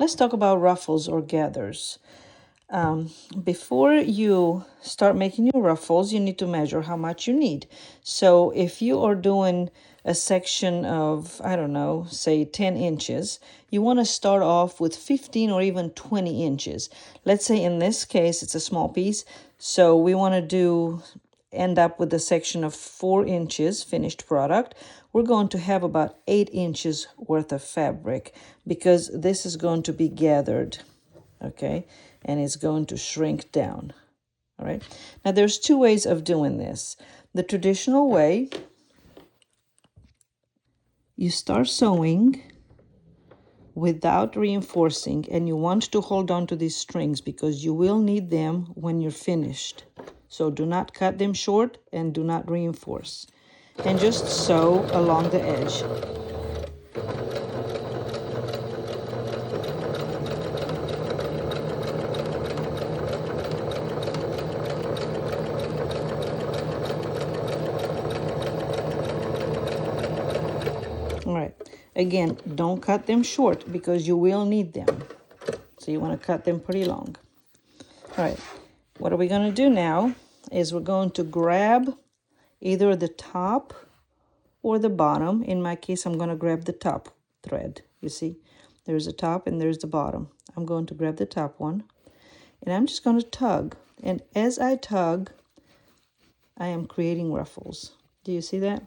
Let's talk about ruffles or gathers. Before you start making your ruffles, you need to measure how much you need. So if you are doing a section of, I don't know, say 10 inches, you want to start off with 15 or even 20 inches. Let's say in this case, it's a small piece. So we want to end up with a section of 4 inches finished product. We're going to have about 8 inches worth of fabric because this is going to be gathered, okay? And it's going to shrink down, all right? Now, there's two ways of doing this. The traditional way, you start sewing without reinforcing, and you want to hold on to these strings because you will need them when you're finished. So do not cut them short and do not reinforce. And just sew along the edge. All right, again, don't cut them short because you will need them. So you want to cut them pretty long. All right, what are we going to do now is we're going to grab either the top or the bottom. In my case, I'm going to grab the top thread. You see, there's the top and there's the bottom. I'm going to grab the top one and I'm just going to tug. And as I tug, I am creating ruffles. Do you see that?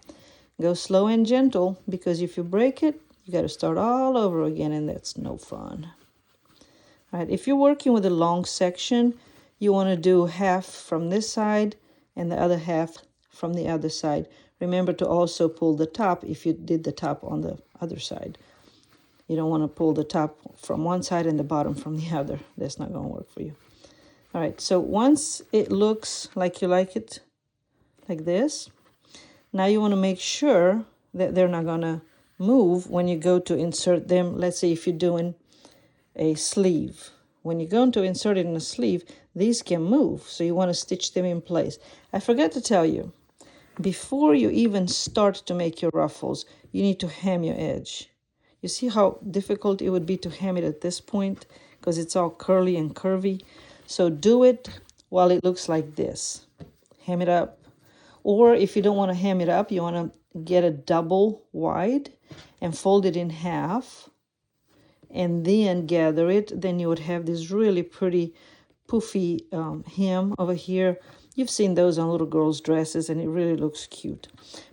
Go slow and gentle because if you break it, you got to start all over again and that's no fun. All right, if you're working with a long section, you want to do half from this side and the other half from the other side. Remember to also pull the top if you did the top on the other side. You don't want to pull the top from one side and the bottom from the other. That's not going to work for you. All right, so once it looks like you like it like this, now you want to make sure that they're not going to move when you go to insert them. Let's say if you're doing a sleeve. When you're going to insert it in a sleeve, these can move, so you want to stitch them in place. I forgot to tell you, before you even start to make your ruffles, you need to hem your edge. You see how difficult it would be to hem it at this point because it's all curly and curvy? So do it while it looks like this. Hem it up. Or if you don't want to hem it up, you want to get a double wide and fold it in half and then gather it. Then you would have this really pretty poofy hem over here. You've seen those on little girls' dresses and it really looks cute.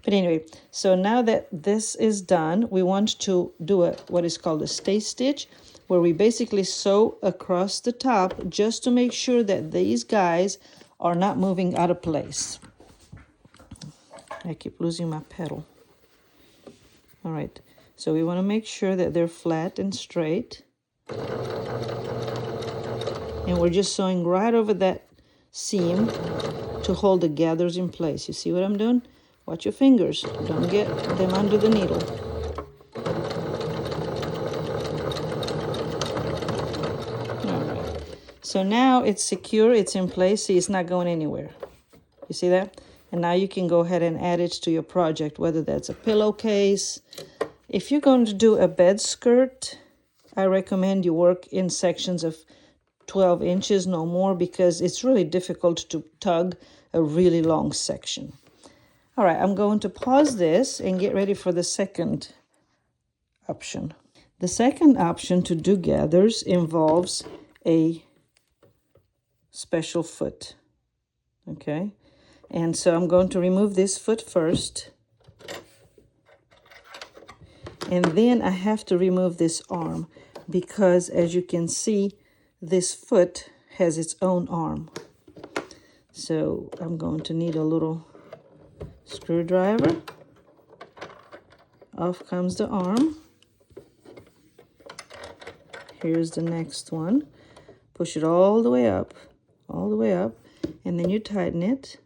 But anyway, so now that this is done, we want to do what is called a stay stitch, where we basically sew across the top just to make sure that these guys are not moving out of place. I keep losing my pedal. All right, so we want to make sure that they're flat and straight. And we're just sewing right over that seam to hold the gathers in place. You see what I'm doing? Watch your fingers. Don't get them under the needle. All right. So now it's secure. It's in place. See, it's not going anywhere. You see that? And now you can go ahead and add it to your project, whether that's a pillowcase. If you're going to do a bed skirt, I recommend you work in sections of 12 inches, no more, because it's really difficult to tug a really long section. All right, I'm going to pause this and get ready for the second option. The second option to do gathers involves a special foot, okay? And so I'm going to remove this foot first. And then I have to remove this arm because, as you can see, this foot has its own arm. So I'm going to need a little screwdriver. Off comes the arm. Here's the next one. Push it all the way up, and then you tighten it.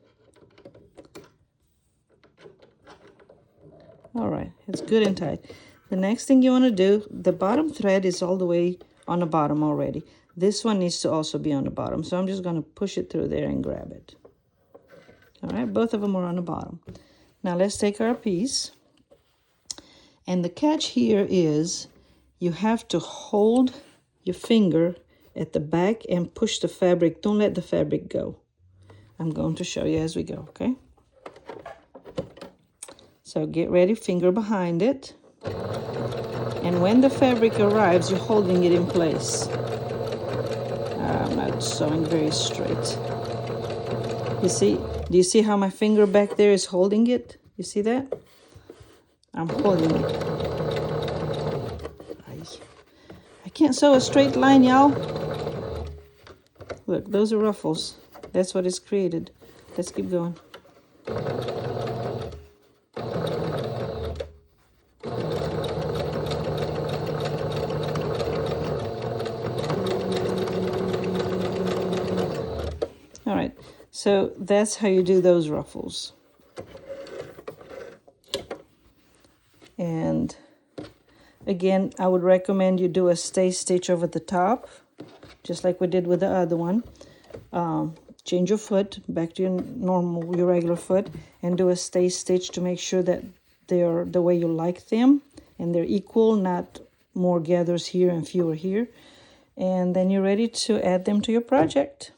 All right, it's good and tight. The next thing you want to do, the bottom thread is all the way on the bottom already. This one needs to also be on the bottom, so I'm just going to push it through there and grab it. All right, both of them are on the bottom. Now let's take our piece. And the catch here is you have to hold your finger at the back and push the fabric. Don't let the fabric go. I'm going to show you as we go, okay? So get ready, finger behind it. And when the fabric arrives, you're holding it in place. I'm not sewing very straight. You see, do you see how my finger back there is holding it? You see that? I'm holding it. I can't sew a straight line, y'all. Look, those are ruffles. That's what it's created. Let's keep going. All right, so that's how you do those ruffles. And again, I would recommend you do a stay stitch over the top, just like we did with the other one. Change your foot back to your regular foot, and do a stay stitch to make sure that they're the way you like them, and they're equal, not more gathers here and fewer here. And then you're ready to add them to your project.